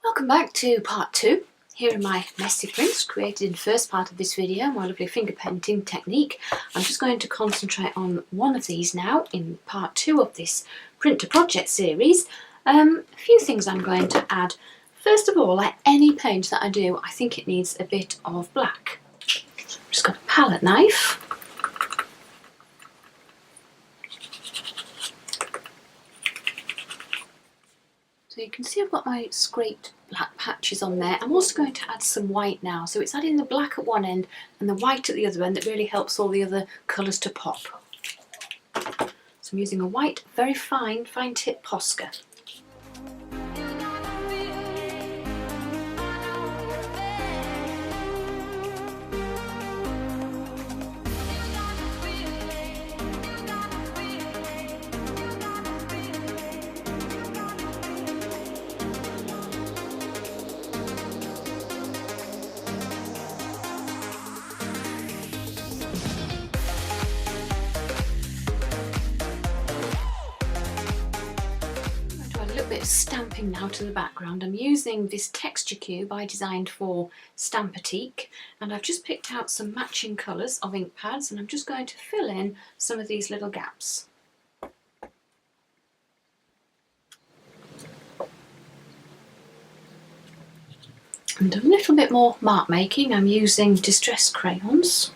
Welcome back to part 2. Here are my messy prints created in the first part of this video, my lovely finger painting technique. I'm just going to concentrate on one of these now in part 2 of this print to project series. A few things I'm going to add. First of all, like any page that I do, I think it needs a bit of black. I've just got a palette knife. So you can see I've got my scraped black patches on there. I'm also going to add some white now. So it's adding the black at one end and the white at the other end that really helps all the other colours to pop. So I'm using a white, very fine tip Posca. Bit of stamping now to the background. I'm using this texture cube I designed for Stampatique, and I've just picked out some matching colours of ink pads, and I'm just going to fill in some of these little gaps. And a little bit more mark making. I'm using distress crayons.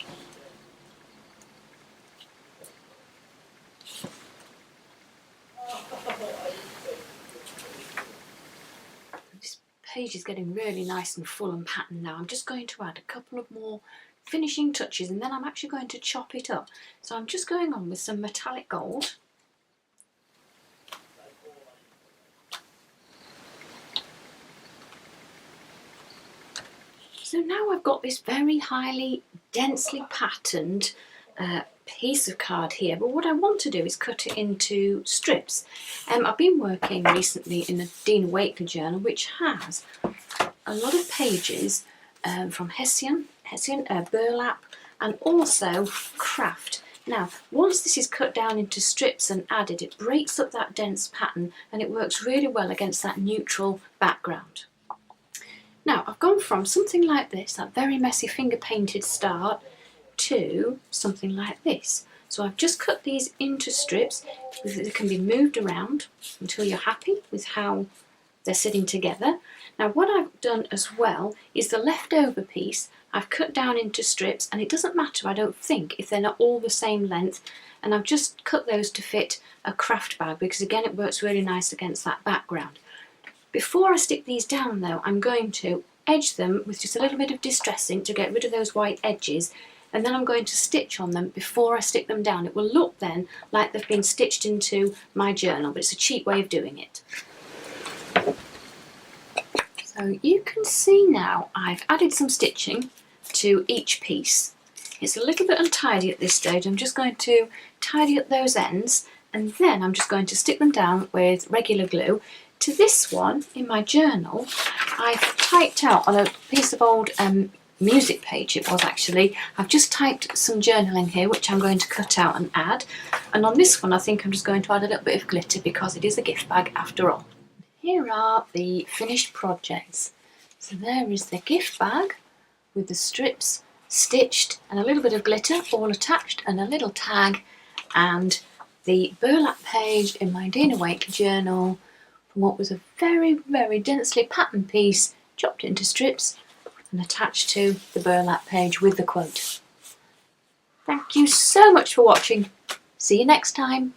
Page is getting really nice and full and patterned now. I'm just going to add a couple of more finishing touches and then I'm actually going to chop it up. So I'm just going on with some metallic gold. So now I've got this very highly densely patterned piece of card here, but what I want to do is cut it into strips. I've been working recently in the Dina Wakley journal, which has a lot of pages from Hessian, burlap, and also craft. Now, once this is cut down into strips and added, it breaks up that dense pattern and it works really well against that neutral background. Now, I've gone from something like this, that very messy finger painted start, to something like this. So I've just cut these into strips. They can be moved around until you're happy with how they're sitting together. Now what I've done as well is the leftover piece I've cut down into strips, and it doesn't matter, I don't think, if they're not all the same length, and I've just cut those to fit a craft bag because again it works really nice against that background. Before I stick these down though, I'm going to edge them with just a little bit of distressing to get rid of those white edges, and then I'm going to stitch on them before I stick them down. It will look then like they've been stitched into my journal, but it's a cheap way of doing it. So you can see now I've added some stitching to each piece. It's a little bit untidy at this stage. I'm just going to tidy up those ends and then I'm just going to stick them down with regular glue. To this one in my journal, I've typed out on a piece of old music page, it was actually, I've just typed some journaling here which I'm going to cut out and add, and on this one I think I'm just going to add a little bit of glitter because it is a gift bag after all. Here are the finished projects. So there is the gift bag with the strips stitched and a little bit of glitter all attached and a little tag, and the burlap page in my Dina Wakley journal from what was a very densely patterned piece, chopped into strips and attached to the burlap page with the quote. Thank you so much for watching. See you next time.